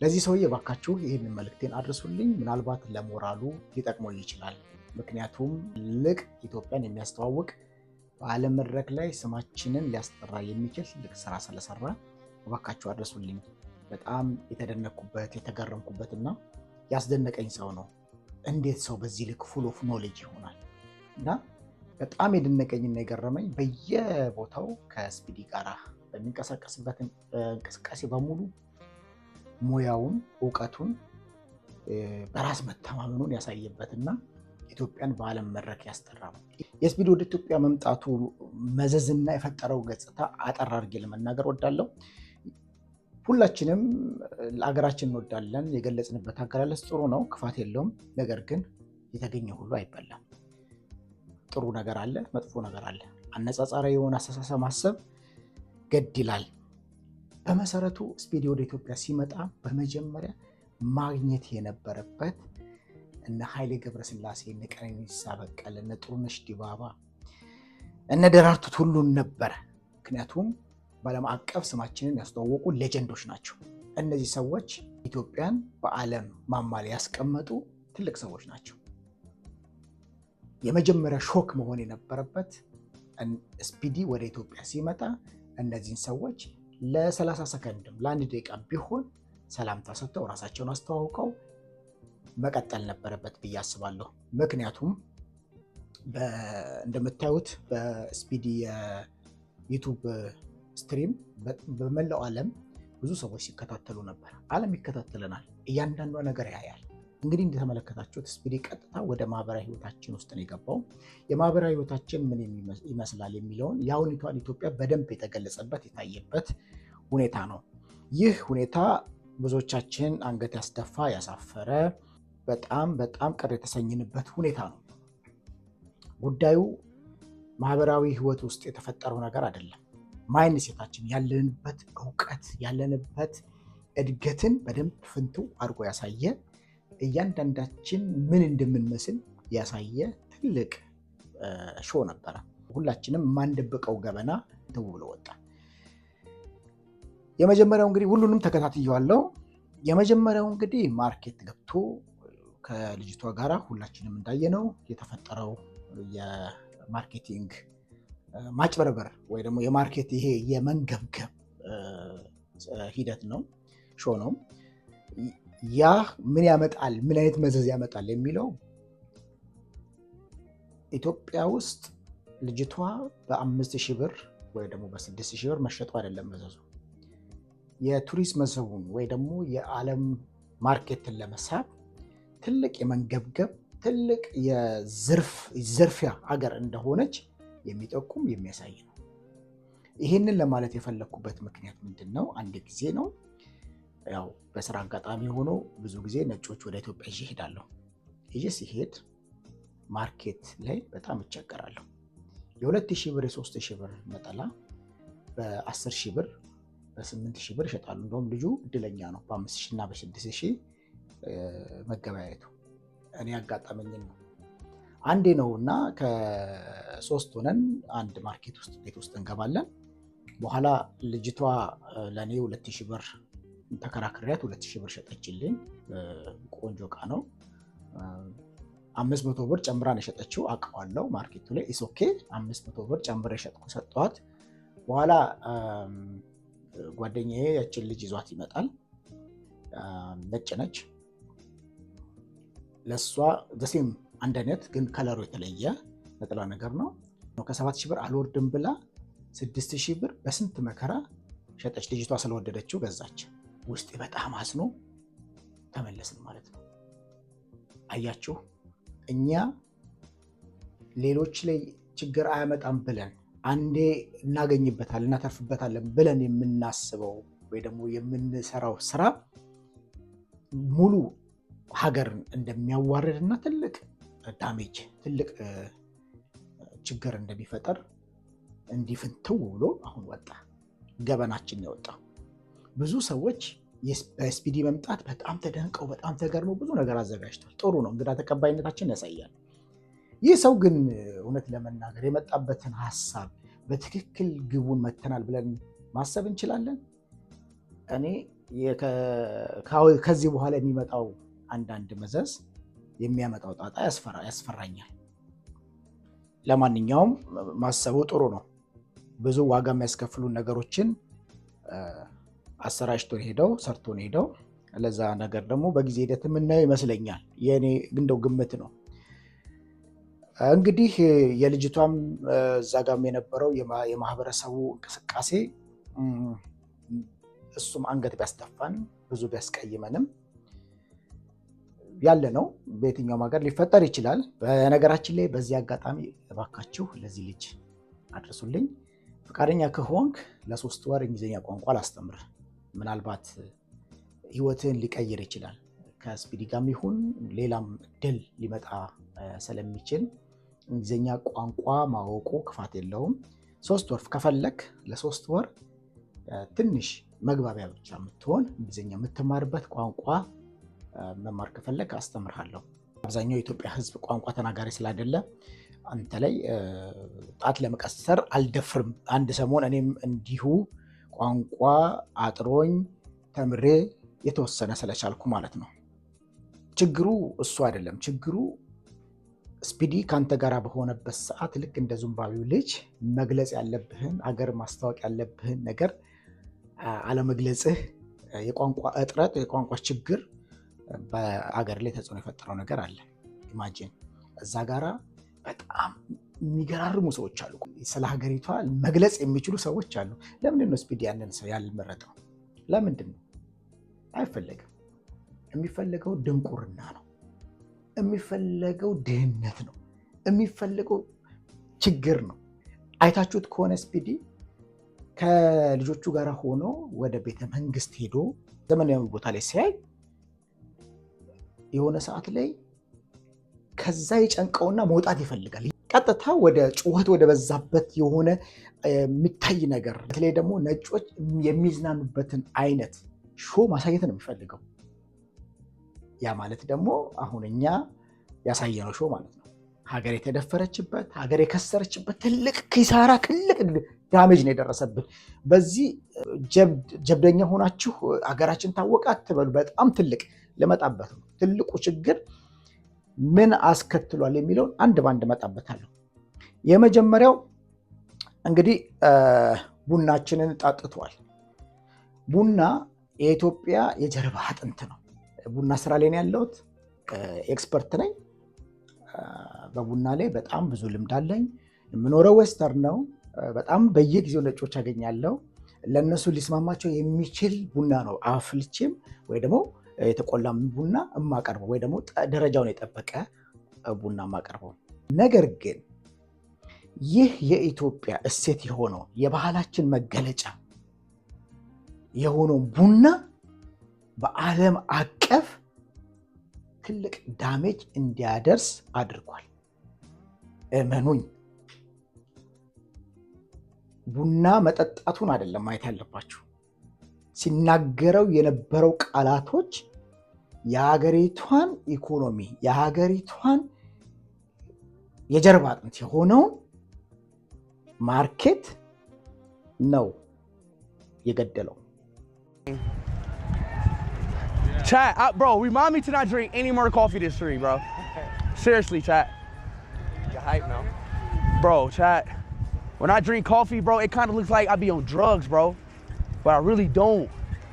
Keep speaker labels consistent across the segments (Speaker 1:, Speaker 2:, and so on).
Speaker 1: ለዚህ ሰውዬ ባካችሁ ይህንን መልእክቴን አድርሱልኝ። ምናልባት ለሞራሉ ሊጠቅመው ይችላል። ምክንያቱም ትልቅ ኢትዮጵያን የሚያስተዋውቅ በዓለም መድረክ ላይ ስማችንን ሊያስጠራ የሚችል ትልቅ ስራ ስለሰራ ባካችሁ አድርሱልኝ። በጣም የተደነቅኩበት የተገረምኩበትና ያስደነቀኝ ሰው ነው። እንዴት ሰው በዚህ ልክ ፉል ኦፍ ኖሌጅ ይሆናል? እና በጣም የደነቀኝና የገረመኝ በየቦታው ከስፒዲ ጋር በሚንቀሳቀስበት እንቅስቃሴ በሙሉ ሙያውን፣ እውቀቱን፣ በራስ መተማመኑን ያሳየበትና ኢትዮጵያን በዓለም መድረክ ያስጠራ ነው። የስፒዲ ወደ ኢትዮጵያ መምጣቱ መዘዝና የፈጠረው ገጽታ አጠር አድርጌ ለመናገር ወዳለው። ሁላችንም ለሀገራችን እንወዳለን። የገለጽንበት አገላለጽ ጥሩ ነው፣ ክፋት የለውም። ነገር ግን የተገኘ ሁሉ አይበላም። ጥሩ ነገር አለ፣ መጥፎ ነገር አለ። አነጻጻሪ የሆነ አስተሳሰብ ማሰብ ገድ ይላል። በመሰረቱ ስፒዲ ወደ ኢትዮጵያ ሲመጣ በመጀመሪያ ማግኘት የነበረበት እነ ኃይሌ ገብረስላሴ፣ እነ ቀነኒሳ በቀለ፣ እነ ጥሩነሽ ዲባባ፣ እነ ደራርቱ ቱሉን ነበረ። ምክንያቱም በዓለም አቀፍ ስማችንን ያስተዋወቁ ሌጀንዶች ናቸው። እነዚህ ሰዎች ኢትዮጵያን በዓለም ማማ ላይ ያስቀመጡ ትልቅ ሰዎች ናቸው። የመጀመሪያ ሾክ መሆን የነበረበት ስፒዲ ወደ ኢትዮጵያ ሲመጣ እነዚህን ሰዎች ለ30 ሰከንድም ለ1 ደቂቃ ቢሆን ሰላምታ ሰጥተው ራሳቸውን አስተዋውቀው መቀጠል ነበረበት ብዬ አስባለሁ። ምክንያቱም እንደምታዩት በስፒዲ የዩቱብ ስትሪም በመላው ዓለም ብዙ ሰዎች ሲከታተሉ ነበር። ዓለም ይከታተለናል፣ እያንዳንዷ ነገር ያያል። እንግዲህ እንደተመለከታችሁት ስፒዲ ቀጥታ ወደ ማህበራዊ ህይወታችን ውስጥ ነው የገባው። የማህበራዊ ህይወታችን ምን ይመስላል የሚለውን የአሁኒቷን ኢትዮጵያ በደንብ የተገለጸበት የታየበት ሁኔታ ነው። ይህ ሁኔታ ብዙዎቻችን አንገት ያስደፋ ያሳፈረ፣ በጣም በጣም ቅር የተሰኝንበት ሁኔታ ነው። ጉዳዩ ማህበራዊ ህይወት ውስጥ የተፈጠረው ነገር አይደለም። ማይንሴታችን ያለንበት እውቀት ያለንበት እድገትን በደንብ ፍንትው አድርጎ ያሳየ፣ እያንዳንዳችን ምን እንደምንመስል ያሳየ ትልቅ ሾው ነበረ። ሁላችንም የማንደብቀው ገበና ተው ብሎ ወጣ። የመጀመሪያው እንግዲህ ሁሉንም ተከታትየዋለሁ። የመጀመሪያው እንግዲህ ማርኬት ገብቶ ከልጅቷ ጋራ ሁላችንም እንዳየነው የተፈጠረው የማርኬቲንግ ማጭበርበር ወይ ደግሞ የማርኬት ይሄ የመንገብገብ ሂደት ነው፣ ሾው ነው። ያ ምን ያመጣል፣ ምን አይነት መዘዝ ያመጣል የሚለው ኢትዮጵያ ውስጥ ልጅቷ በ5000 ብር ወይ ደግሞ በ6000 ብር መሸጡ አይደለም መዘዙ። የቱሪስት መስህቡን ወይ ደግሞ የዓለም ማርኬትን ለመሳብ ትልቅ የመንገብገብ ትልቅ የዝርፊያ ሀገር እንደሆነች የሚጠቁም የሚያሳይ ነው። ይህንን ለማለት የፈለግኩበት ምክንያት ምንድን ነው? አንድ ጊዜ ነው ያው በስራ አጋጣሚ ሆኖ ብዙ ጊዜ ነጮች ወደ ኢትዮጵያ ይዤ እሄዳለሁ። ይዤ ሲሄድ ማርኬት ላይ በጣም እቸገራለሁ። የ2000 ብር የ3000 ብር ነጠላ በ10000 ብር በ8000 ብር ይሸጣሉ። እንደውም ልጁ እድለኛ ነው በ5000 እና በ6000 መገበያየቱ። እኔ ያጋጠመኝን ነው። አንዴ ነው እና ከ3 ሆነን አንድ ማርኬት ውስጥ ቤት ውስጥ እንገባለን። በኋላ ልጅቷ ለእኔ 2000 ብር ተከራክሪያት 2000 ብር ሸጠችልኝ። ቆንጆ እቃ ነው። 500 ብር ጨምራን የሸጠችው አውቀዋለሁ። ማርኬቱ ላይ ኢሶኬ 500 ብር ጨምሬ ሰጠኋት። በኋላ ጓደኛዬ ያችን ልጅ ይዟት ይመጣል። ነጭ ነች። ለእሷ ደሴም አንድ አይነት ግን ከለሩ የተለየ ነጠላ ነገር ነው። ከ7000 ብር አልወርድም ብላ 6000 ብር በስንት መከራ ሸጠች። ልጅቷ ስለወደደችው ገዛች። ውስጤ በጣም አዝኖ ተመለስን ማለት ነው። አያችሁ፣ እኛ ሌሎች ላይ ችግር አያመጣም ብለን አንዴ እናገኝበታለን እናተርፍበታለን ብለን የምናስበው ወይ ደግሞ የምንሰራው ስራ ሙሉ ሀገርን እንደሚያዋርድና ትልቅ ዳሜጅ ትልቅ ችግር እንደሚፈጠር እንዲፍንትው ብሎ አሁን ወጣ። ገበናችን ያወጣው ብዙ ሰዎች በስፒዲ መምጣት በጣም ተደንቀው በጣም ተገርመው ብዙ ነገር አዘጋጅቷል። ጥሩ ነው፣ እንግዳ ተቀባይነታችን ያሳያል። ይህ ሰው ግን እውነት ለመናገር የመጣበትን ሀሳብ በትክክል ግቡን መተናል ብለን ማሰብ እንችላለን? እኔ ከዚህ በኋላ የሚመጣው አንዳንድ መዘዝ የሚያመጣው ጣጣ ያስፈራኛል። ለማንኛውም ማሰቡ ጥሩ ነው። ብዙ ዋጋ የሚያስከፍሉ ነገሮችን አሰራጭቶን ሄደው ሰርቶን ሄደው ለዛ ነገር ደግሞ በጊዜ ሂደት የምናየው ይመስለኛል። የኔ እንደው ግምት ነው። እንግዲህ የልጅቷም እዛ ጋም የነበረው የማህበረሰቡ እንቅስቃሴ እሱም አንገት ቢያስደፋን ብዙ ቢያስቀይመንም ያለ ነው። በየትኛውም ሀገር ሊፈጠር ይችላል። በነገራችን ላይ በዚህ አጋጣሚ እባካችሁ ለዚህ ልጅ አድርሱልኝ። ፈቃደኛ ከሆንክ ለ3 ወር እንግሊዝኛ ቋንቋ ላስተምር። ምናልባት ህይወትን ሊቀይር ይችላል። ከስፒዲ ጋርም ይሁን ሌላም ድል ሊመጣ ስለሚችል እንግሊዝኛ ቋንቋ ማወቁ ክፋት የለውም። 3 ወር ከፈለክ ለ3 ወር ትንሽ መግባቢያ ብቻ የምትሆን እንግሊዝኛ የምትማርበት ቋንቋ መማር ከፈለክ አስተምርሃለሁ። አብዛኛው የኢትዮጵያ ህዝብ ቋንቋ ተናጋሪ ስላይደለ አንተ ላይ ጣት ለመቀሰር አልደፍርም። አንድ ሰሞን እኔም እንዲሁ ቋንቋ አጥሮኝ ተምሬ የተወሰነ ስለቻልኩ ማለት ነው። ችግሩ እሱ አይደለም። ችግሩ ስፒዲ ካንተ ጋር በሆነበት ሰዓት ልክ እንደ ዙምባዊው ልጅ መግለጽ ያለብህን አገር ማስታወቅ ያለብህን ነገር አለመግለጽህ፣ የቋንቋ እጥረት፣ የቋንቋ ችግር በአገር ላይ ተጽዕኖ የፈጠረው ነገር አለ። ኢማጂን እዛ ጋራ በጣም የሚገራርሙ ሰዎች አሉ። ስለ ሀገሪቷ መግለጽ የሚችሉ ሰዎች አሉ። ለምንድን ነው ስፒዲ ያንን ሰው ያልመረጠው? ለምንድን ነው? አይፈለግም። የሚፈለገው ድንቁርና ነው። የሚፈለገው ድህነት ነው። የሚፈለገው ችግር ነው። አይታችሁት ከሆነ ስፒዲ ከልጆቹ ጋር ሆኖ ወደ ቤተ መንግስት ሄዶ ዘመናዊ ቦታ ላይ ሲያይ የሆነ ሰዓት ላይ ከዛ ይጨንቀውና መውጣት ይፈልጋል። ቀጥታ ወደ ጩኸት ወደ በዛበት የሆነ የሚታይ ነገር፣ በተለይ ደግሞ ነጮች የሚዝናኑበትን አይነት ሾ ማሳየት ነው የሚፈልገው። ያ ማለት ደግሞ አሁን እኛ ያሳየነው ሾ ማለት ነው። ሀገር የተደፈረችበት፣ ሀገር የከሰረችበት ትልቅ ኪሳራ፣ ትልቅ ዳሜጅ ነው የደረሰብን። በዚህ ጀብደኛ ሆናችሁ ሀገራችን ታወቀ አትበሉ። በጣም ትልቅ ልመጣበት ነው። ትልቁ ችግር ምን አስከትሏል የሚለውን አንድ ባንድ መጣበታለሁ። የመጀመሪያው እንግዲህ ቡናችንን ጠጥቷል። ቡና የኢትዮጵያ የጀርባ አጥንት ነው። ቡና ስራ ላይ ነው ያለሁት። ኤክስፐርት ነኝ። በቡና ላይ በጣም ብዙ ልምድ አለኝ። የምኖረው ዌስተርን ነው። በጣም በየጊዜው ነጮች አገኛለሁ። ለእነሱ ሊስማማቸው የሚችል ቡና ነው አፍልቼም ወይ ደግሞ የተቆላም ቡና የማቀርበው ወይ ደግሞ ደረጃውን የጠበቀ ቡና የማቀርበው። ነገር ግን ይህ የኢትዮጵያ እሴት የሆነው የባህላችን መገለጫ የሆነው ቡና በዓለም አቀፍ ትልቅ ዳሜጅ እንዲያደርስ አድርጓል። እመኑኝ። ቡና መጠጣቱን አይደለም ማየት ያለባችሁ። ሲናገረው የነበረው ቃላቶች የሀገሪቷን ኢኮኖሚ፣ የሀገሪቷን የጀርባ አጥንት የሆነውን ማርኬት ነው የገደለው።
Speaker 2: Chat, bro, remind me to not drink any more coffee this week, bro. Seriously, chat.
Speaker 3: You're hype now.
Speaker 2: Bro, chat. When I drink coffee, bro, it kind of looks like I be on drugs, bro. But I really don't.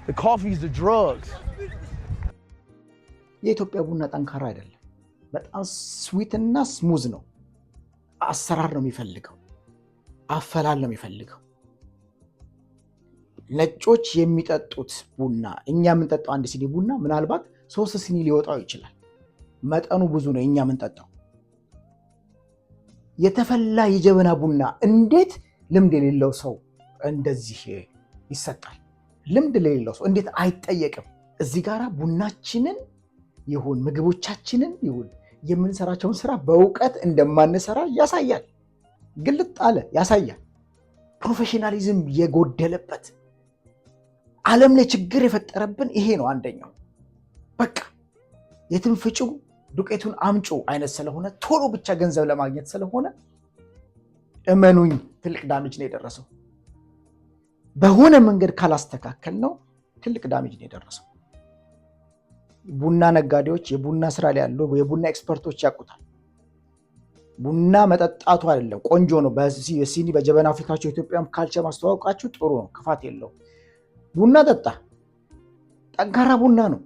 Speaker 2: The coffee is the drugs.
Speaker 1: የኢትዮጵያ ቡና ጠንካራ አይደለም። በጣም ስዊት እና ስሙዝ ነው። አሰራር ነው የሚፈልገው። አፈላል ነው የሚፈልገው። ነጮች የሚጠጡት ቡና እኛ የምንጠጣው አንድ ሲኒ ቡና ምናልባት 3 ሲኒ ሊወጣው ይችላል። መጠኑ ብዙ ነው። እኛ የምንጠጣው የተፈላ የጀበና ቡና እንዴት ልምድ የሌለው ሰው እንደዚህ ይሰጣል? ልምድ የሌለው ሰው እንዴት አይጠየቅም? እዚህ ጋራ ቡናችንን ይሁን ምግቦቻችንን ይሁን የምንሰራቸውን ስራ በእውቀት እንደማንሰራ ያሳያል። ግልጥ አለ ያሳያል። ፕሮፌሽናሊዝም የጎደለበት ዓለም ላይ ችግር የፈጠረብን ይሄ ነው። አንደኛው በቃ የትም ፍጩ ዱቄቱን አምጩ አይነት ስለሆነ ቶሎ ብቻ ገንዘብ ለማግኘት ስለሆነ እመኑኝ ትልቅ ዳሜጅ ነው የደረሰው። በሆነ መንገድ ካላስተካከል ነው ትልቅ ዳሜጅ ነው የደረሰው። ቡና ነጋዴዎች፣ የቡና ስራ ላይ ያሉ የቡና ኤክስፐርቶች ያውቁታል። ቡና መጠጣቱ አይደለም፣ ቆንጆ ነው። በሲኒ በጀበና አፍሪካቸው ኢትዮጵያም ካልቸር ማስተዋወቃችሁ ጥሩ ነው፣ ክፋት የለው። ቡና ጠጣ፣ ጠንካራ ቡና ነው።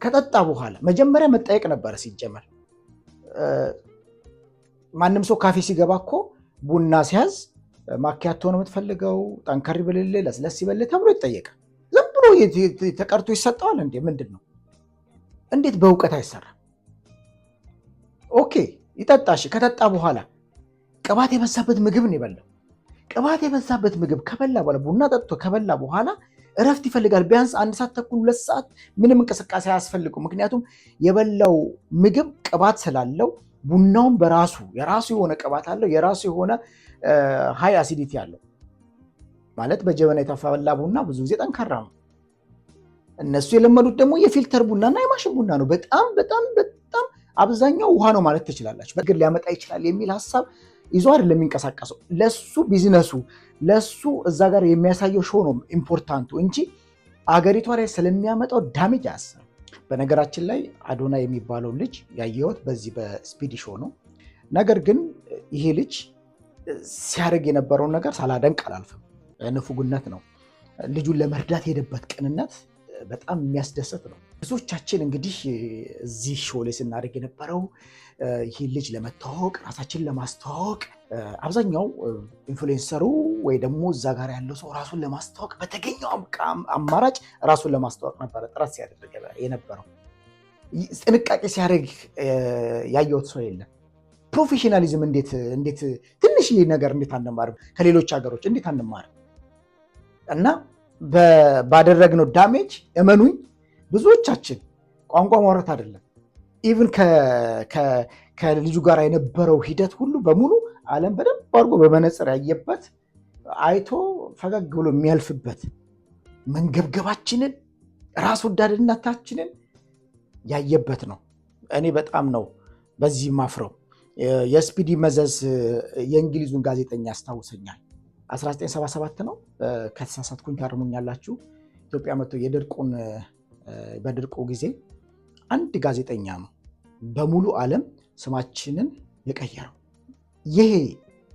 Speaker 1: ከጠጣ በኋላ መጀመሪያ መጠየቅ ነበረ። ሲጀመር ማንም ሰው ካፌ ሲገባ እኮ ቡና ሲያዝ ማኪያቶ ነው የምትፈልገው፣ ጠንከር ይበልልህ፣ ለስለስ ይበልልህ ተብሎ ይጠየቃል። ዝም ብሎ ተቀርቶ ይሰጠዋል እንዴ? ምንድን ነው? እንዴት በእውቀት አይሰራም? ኦኬ ይጠጣሽ። ከጠጣ በኋላ ቅባት የበዛበት ምግብ ነው የበላው። ቅባት የበዛበት ምግብ ከበላ በኋላ ቡና ጠጥቶ ከበላ በኋላ እረፍት ይፈልጋል። ቢያንስ 1 ሰዓት ተኩል 2 ሰዓት ምንም እንቅስቃሴ አያስፈልጉ። ምክንያቱም የበላው ምግብ ቅባት ስላለው ቡናውን በራሱ የራሱ የሆነ ቅባት አለው፣ የራሱ የሆነ ሃይ አሲዲቲ አለው። ማለት በጀበና የተፈላ ቡና ብዙ ጊዜ ጠንካራ ነው። እነሱ የለመዱት ደግሞ የፊልተር ቡናና የማሽን ቡና ነው። በጣም በጣም በጣም አብዛኛው ውሃ ነው ማለት ትችላላችሁ። በግል ሊያመጣ ይችላል የሚል ሀሳብ ይዞ አይደለም የሚንቀሳቀሰው። ለሱ ቢዝነሱ፣ ለሱ እዛ ጋር የሚያሳየው ሾው ነው ኢምፖርታንቱ እንጂ አገሪቷ ላይ ስለሚያመጣው ዳሜጅ አያስብም። በነገራችን ላይ አዶና የሚባለው ልጅ ያየሁት በዚህ በስፒዲ ሾው ነው። ነገር ግን ይሄ ልጅ ሲያደርግ የነበረውን ነገር ሳላደንቅ አላልፍም። ንፉግነት ነው። ልጁን ለመርዳት የሄደበት ቅንነት በጣም የሚያስደስት ነው። ብዙዎቻችን እንግዲህ እዚህ ሾው ላይ ስናደርግ የነበረው ይህ ልጅ ለመታወቅ ራሳችን ለማስተዋወቅ አብዛኛው ኢንፍሉዌንሰሩ ወይ ደግሞ እዛ ጋር ያለው ሰው ራሱን ለማስተዋወቅ በተገኘው አማራጭ ራሱን ለማስተዋወቅ ነበረ ጥረት ሲያደርግ የነበረው። ጥንቃቄ ሲያደርግ ያየሁት ሰው የለም። ፕሮፌሽናሊዝም እንዴት ትንሽ ነገር እንዴት አንማርም? ከሌሎች ሀገሮች እንዴት አንማርም? እና ባደረግነው ዳሜጅ እመኑኝ ብዙዎቻችን ቋንቋ ማውራት አይደለም ኢቭን ከልጁ ጋር የነበረው ሂደት ሁሉ በሙሉ ዓለም በደንብ አድርጎ በመነጽር ያየበት አይቶ ፈገግ ብሎ የሚያልፍበት መንገብገባችንን ራስ ወዳድነታችንን ያየበት ነው። እኔ በጣም ነው በዚህ ማፍረው። የስፒዲ መዘዝ የእንግሊዙን ጋዜጠኛ ያስታውሰኛል። 1977 ነው ከተሳሳትኩኝ ታርሙኛላችሁ። ኢትዮጵያ መጥቶ በድርቁ ጊዜ አንድ ጋዜጠኛ ነው በሙሉ ዓለም ስማችንን የቀየረው። ይሄ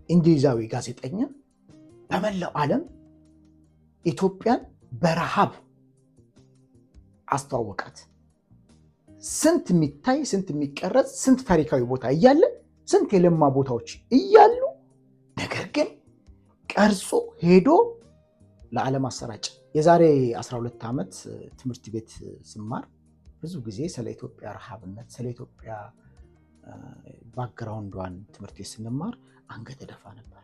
Speaker 1: እንግሊዛዊ ጋዜጠኛ በመላው ዓለም ኢትዮጵያን በረሃብ አስተዋወቃት። ስንት የሚታይ ስንት የሚቀረጽ ስንት ታሪካዊ ቦታ እያለ ስንት የለማ ቦታዎች እያሉ ነገር ግን ቀርጾ ሄዶ ለዓለም አሰራጭ። የዛሬ 12 ዓመት ትምህርት ቤት ስማር ብዙ ጊዜ ስለ ኢትዮጵያ ረሃብነት ስለ ኢትዮጵያ ባክግራውንዷን ትምህርት ቤት ስንማር አንገት ደፋ ነበር።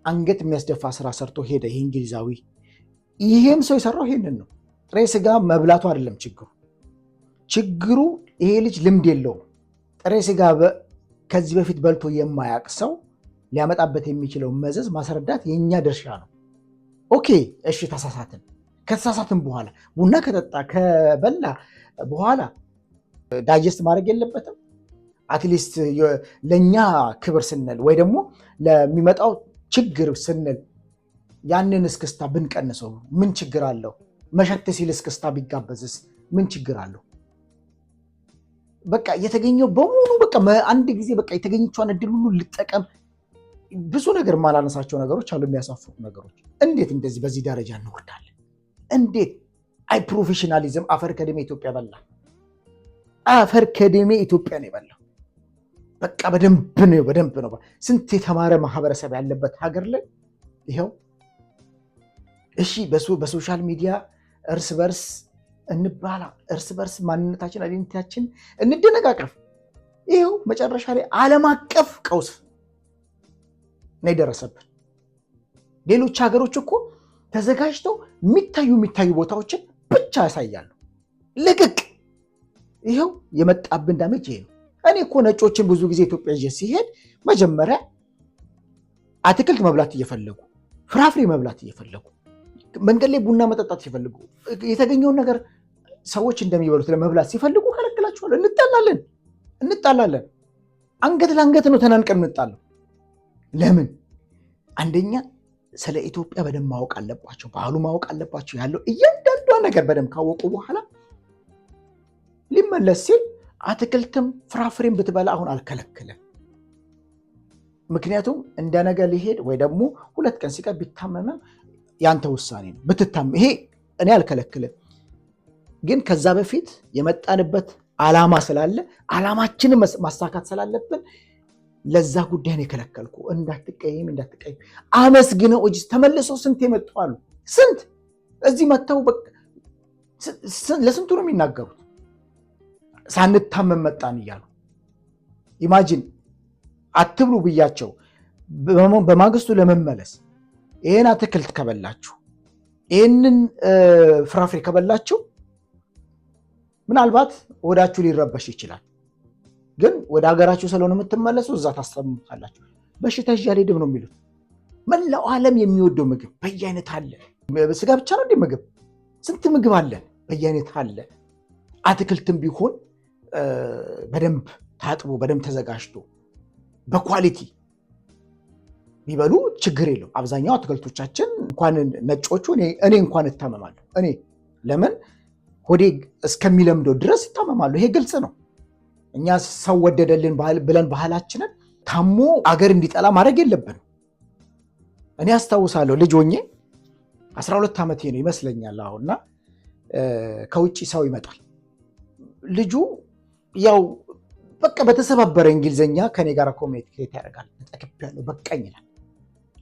Speaker 1: አንገት የሚያስደፋ ስራ ሰርቶ ሄደ ይህ እንግሊዛዊ። ይሄም ሰው የሰራው ይሄንን ነው። ጥሬ ስጋ መብላቱ አይደለም ችግሩ ይሄ ልጅ ልምድ የለውም። ጥሬ ስጋ ከዚህ በፊት በልቶ የማያውቅ ሰው ሊያመጣበት የሚችለው መዘዝ ማስረዳት የኛ ድርሻ ነው። ኦኬ እሺ ተሳሳትን። ከተሳሳትን በኋላ ቡና ከጠጣ ከበላ በኋላ ዳይጀስት ማድረግ የለበትም? አትሊስት ለኛ ክብር ስንል ወይ ደግሞ ለሚመጣው ችግር ስንል ያንን እስክስታ ብንቀንሰው ምን ችግር አለው? መሸት ሲል እስክስታ ቢጋበዝስ ምን ችግር አለው? በቃ የተገኘው በሙሉ በቃ አንድ ጊዜ በቃ የተገኘችውን እድል ሁሉ ልጠቀም። ብዙ ነገር ማላነሳቸው ነገሮች አሉ፣ የሚያሳፍሩ ነገሮች። እንዴት እንደዚህ በዚህ ደረጃ እንወርዳለን? እንዴት አይ ፕሮፌሽናሊዝም አፈር ከደሜ ኢትዮጵያ በላ። አፈር ከደሜ ኢትዮጵያ ነው የበላው። በቃ በደንብ ነው። ስንት የተማረ ማህበረሰብ ያለበት ሀገር ላይ ይሄው። እሺ በሶሻል ሚዲያ እርስ በርስ እንባላ፣ እርስ በርስ ማንነታችን አይደንቲቲያችን እንደነቃቀፍ። ይሄው መጨረሻ ላይ ዓለም አቀፍ ቀውስ ነው የደረሰብን። ሌሎች ሀገሮች እኮ ተዘጋጅተው የሚታዩ ቦታዎችን ብቻ ያሳያሉ። ልቅቅ። ይሄው የመጣብን ዳሜጅ ይሄ ነው። እኔ እኮ ነጮችን ብዙ ጊዜ ኢትዮጵያ ይዤ ሲሄድ መጀመሪያ አትክልት መብላት እየፈለጉ ፍራፍሬ መብላት እየፈለጉ መንገድ ላይ ቡና መጠጣት ሲፈልጉ የተገኘውን ነገር ሰዎች እንደሚበሉት ለመብላት ሲፈልጉ ከለክላቸዋለሁ። እንጣላለን። አንገት ለአንገት ነው ተናንቀን እንጣለው። ለምን? አንደኛ ስለ ኢትዮጵያ በደንብ ማወቅ አለባቸው፣ ባህሉ ማወቅ አለባቸው። ያለው እያንዳንዷ ነገር በደንብ ካወቁ በኋላ ሊመለስ ሲል አትክልትም ፍራፍሬም ብትበላ አሁን አልከለከለም። ምክንያቱም እንደነገ ሊሄድ ወይ ደግሞ 2 ቀን ሲቀር ቢታመመ ያንተ ውሳኔ ነው። ብትታመም ይሄ እኔ አልከለከለም። ግን ከዛ በፊት የመጣንበት ዓላማ ስላለ ዓላማችንን ማሳካት ስላለብን ለዛ ጉዳይ ነው የከለከልኩ። እንዳትቀየም አመስግነው እጅ ተመልሰው ስንት የመጣሉ ስንት እዚህ መተው ለስንቱ ነው የሚናገሩት ሳንታመም መጣን እያሉ ኢማጂን አትብሉ ብያቸው በማግስቱ ለመመለስ ይሄን አትክልት ከበላችሁ ይሄንን ፍራፍሬ ከበላችሁ ምናልባት ወዳችሁ ሊረበሽ ይችላል። ግን ወደ ሀገራችሁ ስለሆነ የምትመለሱ እዛ ታስተምታላችሁ። በሽታ ይያሌድም ነው የሚሉት። መላው ዓለም የሚወደው ምግብ በየአይነት አለ። ስጋ ብቻ ነው እንደ ምግብ ስንት ምግብ አለን በየአይነት አለ። አትክልትም ቢሆን በደንብ ታጥቦ በደንብ ተዘጋጅቶ በኳሊቲ ቢበሉ ችግር የለው። አብዛኛው አትክልቶቻችን እንኳን ነጮቹ እኔ እንኳን እታመማለሁ። እኔ ለምን ሆዴ እስከሚለምደው ድረስ እታመማለሁ። ይሄ ግልጽ ነው። እኛ ሰው ወደደልን ብለን ባህላችንን ታሞ አገር እንዲጠላ ማድረግ የለብንም። እኔ አስታውሳለሁ ልጅ ሆኜ 12 ዓመቴ ነው ይመስለኛል አሁንና ከውጭ ሰው ይመጣል። ልጁ ያው በቃ በተሰባበረ እንግሊዘኛ ከኔ ጋር ኮሚኒኬት ያደርጋል። ተጠቅቤያለሁ በቃኝ ይላል።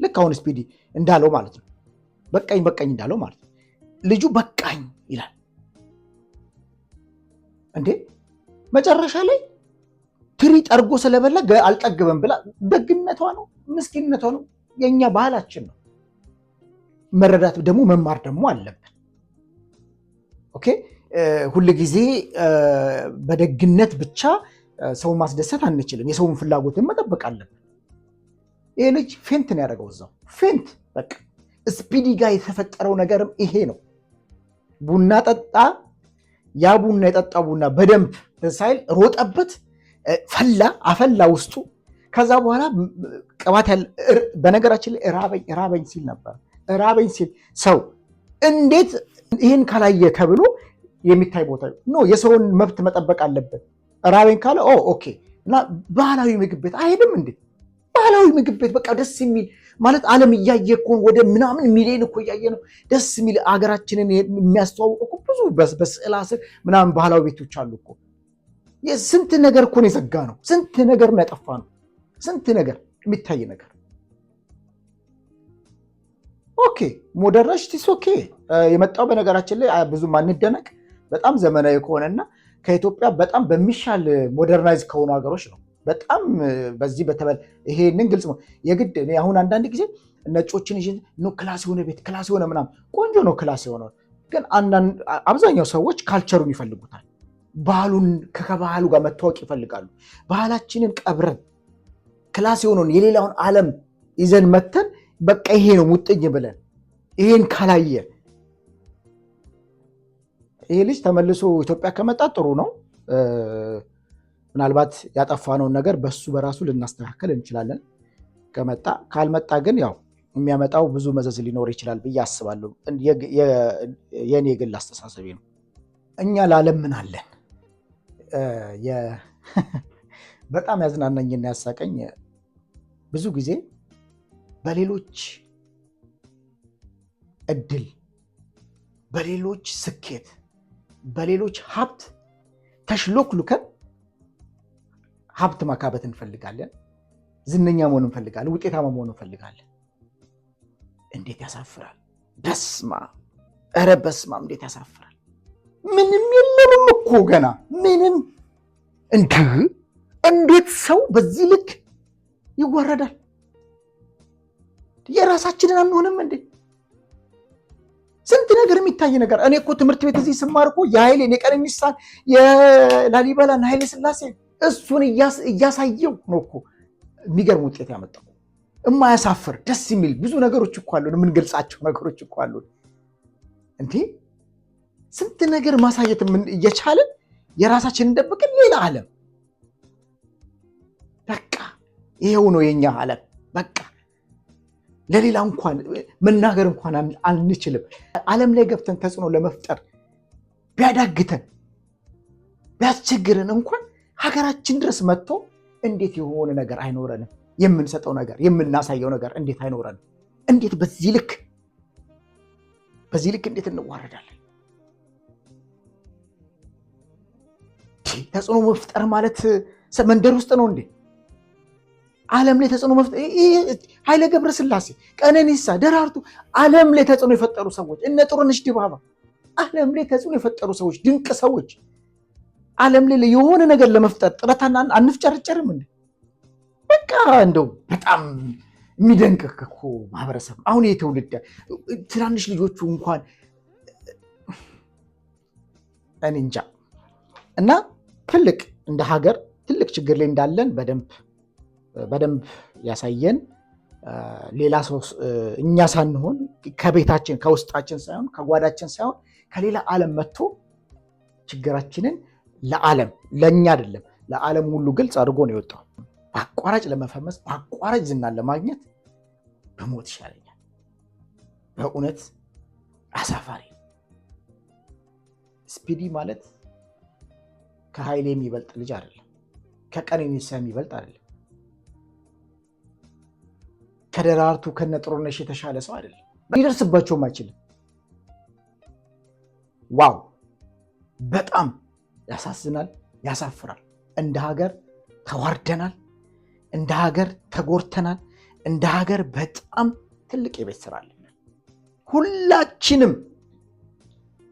Speaker 1: ልክ አሁን ስፒዲ እንዳለው ማለት ነው። በቃኝ እንዳለው ማለት ነው። ልጁ በቃኝ ይላል። እንዴ መጨረሻ ላይ ትሪ ጠርጎ ስለበላ አልጠግበም ብላ ደግነቷ ነው ምስኪንነቷ ነው። የኛ ባህላችን ነው። መረዳት ደግሞ መማር ደግሞ አለብን። ኦኬ ሁሉ ጊዜ በደግነት ብቻ ሰው ማስደሰት አንችልም። የሰውን ፍላጎትን መጠበቅ አለብን። ይሄ ልጅ ፌንት ነው ያደረገው እዛው ፌንት። በቃ ስፒዲ ጋር የተፈጠረው ነገርም ይሄ ነው። ቡና ጠጣ። ያ ቡና የጠጣ ቡና በደንብ ሳይል ሮጠበት፣ አፈላ ውስጡ። ከዛ በኋላ ቅባት ያለ በነገራችን ላይ ራበኝ ሲል ነበር። ራበኝ ሲል ሰው እንዴት ይህን ካላየ ተብሎ የሚታይ ቦታ ነው። የሰውን መብት መጠበቅ አለበት። ራበኝ ካለ ኦኬ። እና ባህላዊ ምግብ ቤት አይሄድም እንዴ? ባህላዊ ምግብ ቤት በቃ ደስ የሚል ማለት ዓለም እያየ እኮ ወደ ምናምን ሚሊዮን እኮ እያየ ነው። ደስ የሚል አገራችንን የሚያስተዋውቁ እኮ ብዙ በስዕላ ስር ምናምን ባህላዊ ቤቶች አሉ እኮ። ስንት ነገር እኮ ነው የዘጋ ነው። ስንት ነገር ነው ያጠፋ ነው። ስንት ነገር የሚታይ ነገር። ኦኬ ሞደርኒቲስ ኦኬ የመጣው በነገራችን ላይ ብዙ ማንደነቅ በጣም ዘመናዊ ከሆነና ከኢትዮጵያ በጣም በሚሻል ሞደርናይዝ ከሆኑ ሀገሮች ነው። በጣም በዚህ ይሄንን ግልጽ ነው። የግድ አሁን አንዳንድ ጊዜ ነጮችን ክላስ የሆነ ቤት ክላስ የሆነ ምናምን ቆንጆ ነው ክላስ የሆነው፣ ግን አብዛኛው ሰዎች ካልቸሩን ይፈልጉታል። ባህሉን ከባህሉ ጋር መታወቅ ይፈልጋሉ። ባህላችንን ቀብረን ክላስ የሆነውን የሌላውን ዓለም ይዘን መተን በቃ ይሄ ነው ሙጥኝ ብለን ይሄን ካላየ ይሄ ልጅ ተመልሶ ኢትዮጵያ ከመጣ ጥሩ ነው። ምናልባት ያጠፋነውን ነገር በሱ በራሱ ልናስተካከል እንችላለን ከመጣ። ካልመጣ ግን ያው የሚያመጣው ብዙ መዘዝ ሊኖር ይችላል ብዬ አስባለሁ። የኔ የግል አስተሳሰቤ ነው። እኛ ለዓለም ምን አለን? በጣም ያዝናናኝና ያሳቀኝ ብዙ ጊዜ በሌሎች እድል፣ በሌሎች ስኬት፣ በሌሎች ሀብት ተሽሎክሉከን ሀብት ማካበት እንፈልጋለን። ዝነኛ መሆን እንፈልጋለን። ውጤታማ መሆን እንፈልጋለን። እንዴት ያሳፍራል! ኧረ በስመ አብ እንዴት ያሳፍራል! ምንም የለንም እኮ ገና ምንም። እንዴት ሰው በዚህ ልክ ይዋረዳል? የራሳችንን አንሆንም እንዴ? ስንት ነገር የሚታይ ነገር። እኔ እኮ ትምህርት ቤት እዚህ ስማር እኮ የኃይሌን የቀነኒሳን የላሊበላን ኃይለ ሥላሴ እሱን እያሳየው ነው እኮ የሚገርም ውጤት ያመጣው። የማያሳፍር ደስ የሚል ብዙ ነገሮች እኮ አሉን፣ የምንገልጻቸው ነገሮች እኮ አሉን። እንዴ ስንት ነገር ማሳየት እየቻለን የራሳችንን ደብቀን ሌላ ዓለም። በቃ ይሄው ነው የኛ ዓለም። በቃ ለሌላ እንኳን መናገር እንኳን አንችልም። ዓለም ላይ ገብተን ተጽዕኖ ለመፍጠር ቢያዳግተን ቢያስቸግረን እንኳን ሀገራችን ድረስ መጥቶ እንዴት የሆነ ነገር አይኖረንም? የምንሰጠው ነገር የምናሳየው ነገር እንዴት አይኖረንም? እንዴት በዚህ ልክ እንዴት እንዋረዳለን? ተጽዕኖ መፍጠር ማለት መንደር ውስጥ ነው እንዴ? ዓለም ላይ ተጽዕኖ መፍጠር ኃይለ ገብረስላሴ፣ ቀነኒሳ፣ ደራርቱ ዓለም ላይ ተጽዕኖ የፈጠሩ ሰዎች፣ እነ ጥሩነሽ ዲባባ ዓለም ላይ ተጽዕኖ የፈጠሩ ሰዎች፣ ድንቅ ሰዎች። ዓለም ላይ የሆነ ነገር ለመፍጠር ጥረት አንፍጨርጨርም እንዴ? በቃ እንደው በጣም የሚደንቅ እኮ ማህበረሰብ። አሁን የትውልድ ትናንሽ ልጆቹ እንኳን እኔ እንጃ። እና ትልቅ እንደ ሀገር ትልቅ ችግር ላይ እንዳለን በደንብ ያሳየን ሌላ ሰው እኛ ሳንሆን ከቤታችን ከውስጣችን ሳይሆን ከጓዳችን ሳይሆን ከሌላ ዓለም መጥቶ ችግራችንን ለዓለም ለእኛ አይደለም ለዓለም ሁሉ ግልጽ አድርጎ ነው የወጣው። በአቋራጭ ለመፈመስ በአቋራጭ ዝናን ለማግኘት በሞት ይሻለኛል። በእውነት አሳፋሪ። ስፒዲ ማለት ከኃይሌ የሚበልጥ ልጅ አይደለም። ከቀነኒሳ የሚበልጥ አይደለም። ከደራርቱ ከነጥሩነሽ የተሻለ ሰው አይደለም። ሊደርስባቸውም አይችልም። ዋው! በጣም ያሳዝናል፣ ያሳፍራል። እንደ ሀገር ተዋርደናል። እንደ ሀገር ተጎርተናል። እንደ ሀገር በጣም ትልቅ የቤት ስራ አለን። ሁላችንም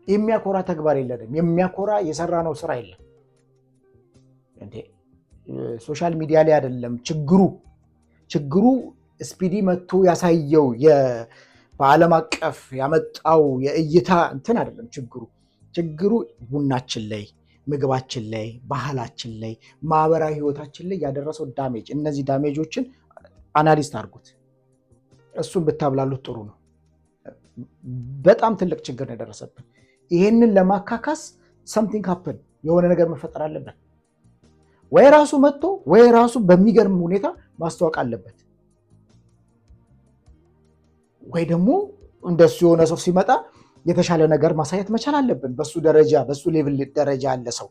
Speaker 1: የሚያኮራ ተግባር የለንም። የሚያኮራ የሰራነው ስራ የለም። ሶሻል ሚዲያ ላይ አይደለም ችግሩ ስፒዲ መጥቶ ያሳየው በዓለም አቀፍ ያመጣው የእይታ እንትን አይደለም። ችግሩ ቡናችን ላይ፣ ምግባችን ላይ፣ ባህላችን ላይ፣ ማህበራዊ ህይወታችን ላይ ያደረሰው ዳሜጅ። እነዚህ ዳሜጆችን አናሊስት አድርጉት። እሱን ብታብላሉት ጥሩ ነው። በጣም ትልቅ ችግር ነው የደረሰብን። ይሄንን ለማካካስ ሰምቲንግ ሀፕን የሆነ ነገር መፈጠር አለበት። ወይ ራሱ መጥቶ ወይ ራሱ በሚገርም ሁኔታ ማስተዋወቅ አለበት። ወይ ደግሞ እንደሱ የሆነ ሰው ሲመጣ የተሻለ ነገር ማሳየት መቻል አለብን። በሱ ደረጃ በሱ ሌቭል ደረጃ ያለ ሰው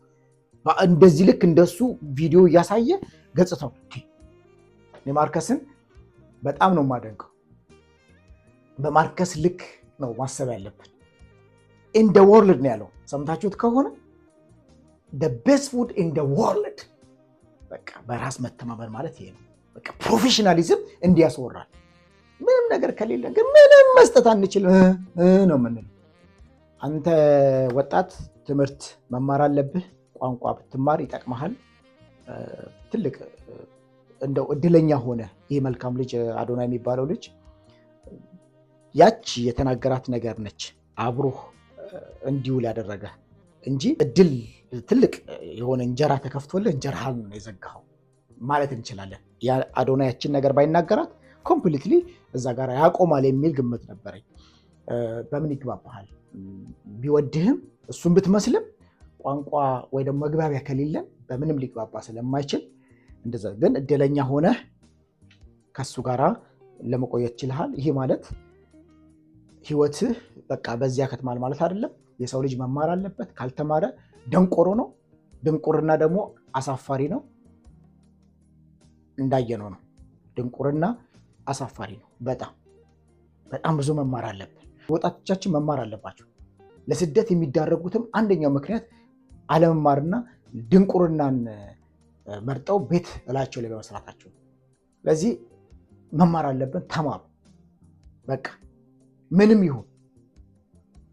Speaker 1: እንደዚህ ልክ እንደሱ ቪዲዮ እያሳየ ገጽታው ማርከስን በጣም ነው የማደንቀው። በማርከስ ልክ ነው ማሰብ ያለብን። ኢን ደ ወርልድ ነው ያለው። ሰምታችሁት ከሆነ the best food in the world። በቃ በራስ መተማመን ማለት ይሄ ነው። በቃ ፕሮፌሽናሊዝም እንዲያስወራል። ምንም ነገር ከሌለ ግን ምንም መስጠት አንችልም ነው የምንለው። አንተ ወጣት ትምህርት መማር አለብህ። ቋንቋ ብትማር ይጠቅመሃል። ትልቅ እንደው እድለኛ ሆነ ይህ መልካም ልጅ አዶናይ የሚባለው ልጅ ያቺ የተናገራት ነገር ነች አብሮህ እንዲውል ያደረገ እንጂ እድል ትልቅ የሆነ እንጀራ ተከፍቶልህ እንጀራህን ነው የዘጋኸው ማለት እንችላለን። አዶናይ ያችን ነገር ባይናገራት ኮምፕሊትሊ እዛ ጋር ያቆማል የሚል ግምት ነበረኝ። በምን ይግባባሃል? ቢወድህም እሱን ብትመስልም ቋንቋ ወይ ደግሞ መግባቢያ ከሌለን በምንም ሊግባባ ስለማይችል እንደዛ። ግን እድለኛ ሆነህ ከሱ ጋራ ለመቆየት ችልሃል። ይሄ ማለት ህይወትህ በቃ በዚያ ከትማል ማለት አይደለም። የሰው ልጅ መማር አለበት። ካልተማረ ደንቆሮ ነው። ድንቁርና ደግሞ አሳፋሪ ነው። እንዳየነው ነው። ድንቁርና አሳፋሪ ነው። በጣም ብዙ መማር አለብን። ወጣቶቻችን መማር አለባቸው። ለስደት የሚዳረጉትም አንደኛው ምክንያት አለመማርና ድንቁርናን መርጠው ቤት እላቸው ላይ በመስራታቸው። ስለዚህ መማር አለብን። ተማሩ። በቃ ምንም ይሁን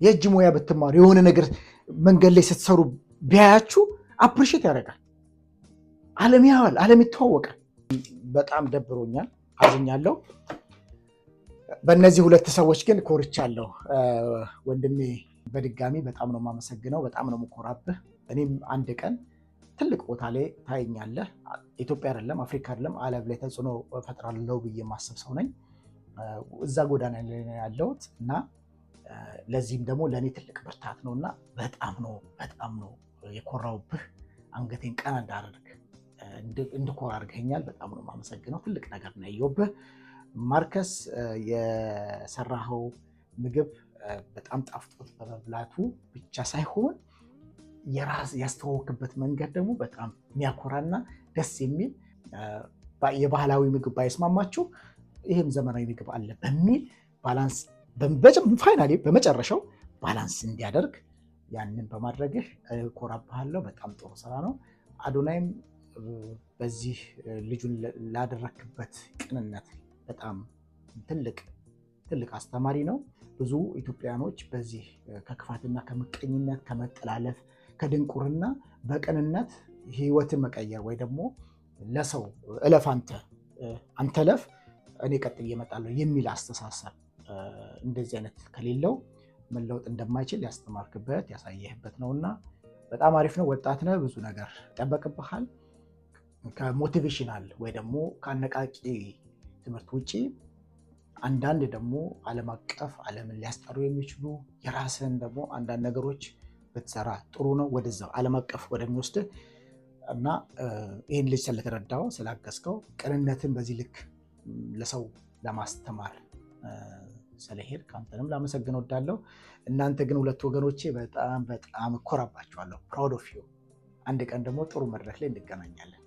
Speaker 1: የእጅ ሙያ ብትማሩ የሆነ ነገር መንገድ ላይ ስትሰሩ ቢያያችሁ አፕሪሼት ያደርጋል። ዓለም ያዋል፣ ዓለም ይተዋወቃል። በጣም ደብሮኛል፣ አዝኛለሁ። በእነዚህ ሁለት ሰዎች ግን ኮርቻለሁ። ወንድሜ በድጋሚ በጣም ነው የማመሰግነው። በጣም ነው የምኮራብህ። እኔም አንድ ቀን ትልቅ ቦታ ላይ ታየኛለህ። ኢትዮጵያ አይደለም አፍሪካ አይደለም ዓለም ላይ ተጽዕኖ ፈጥራለሁ ብዬ የማስብ ሰው ነኝ። እዛ ጎዳና ላይ ያለሁት እና ለዚህም ደግሞ ለእኔ ትልቅ ብርታት ነው እና በጣም ነው የኮራውብህ። አንገቴን ቀና እንዳደርግ እንድኮራ አድርገኛል። በጣም ነው የማመሰግነው። ትልቅ ነገር ነው ያየሁብህ። ማርከስ የሰራኸው ምግብ በጣም ጣፍጦት በመብላቱ ብቻ ሳይሆን ያስተዋወቅበት መንገድ ደግሞ በጣም የሚያኮራና ደስ የሚል የባህላዊ ምግብ ባይስማማችሁ ይህም ዘመናዊ ምግብ አለ በሚል ባላንስ ፋይናሊ በመጨረሻው ባላንስ እንዲያደርግ ያንን በማድረግህ እኮራብሃለሁ። በጣም ጥሩ ስራ ነው። አዶናይም በዚህ ልጁን ላደረክበት ቅንነት በጣም ትልቅ አስተማሪ ነው። ብዙ ኢትዮጵያኖች በዚህ ከክፋትና ከምቀኝነት ከመጠላለፍ ከድንቁርና በቅንነት ህይወትን መቀየር ወይ ደግሞ ለሰው እለፍ አንተ ለፍ እኔ ቀጥዬ እመጣለሁ የሚል አስተሳሰብ እንደዚህ አይነት ከሌለው መለወጥ እንደማይችል ያስተማርክበት ያሳየህበት ነውና በጣም አሪፍ ነው። ወጣት ነህ፣ ብዙ ነገር ይጠበቅብሃል። ከሞቲቬሽናል ወይ ደግሞ ከአነቃቂ ትምህርት ውጪ አንዳንድ ደግሞ ዓለም አቀፍ ዓለምን ሊያስጠሩ የሚችሉ የራስን ደግሞ አንዳንድ ነገሮች ብትሰራ ጥሩ ነው። ወደዛው ዓለም አቀፍ ወደሚወስድህ እና ይህን ልጅ ስለተረዳው ስላገዝከው ቅንነትን በዚህ ልክ ለሰው ለማስተማር ስለሄድ ከአንተንም ላመሰግን ወዳለሁ። እናንተ ግን ሁለት ወገኖቼ በጣም እኮራባችኋለሁ። ፕራውድ ኦፍ ዩ። አንድ ቀን ደግሞ ጥሩ መድረክ ላይ እንገናኛለን።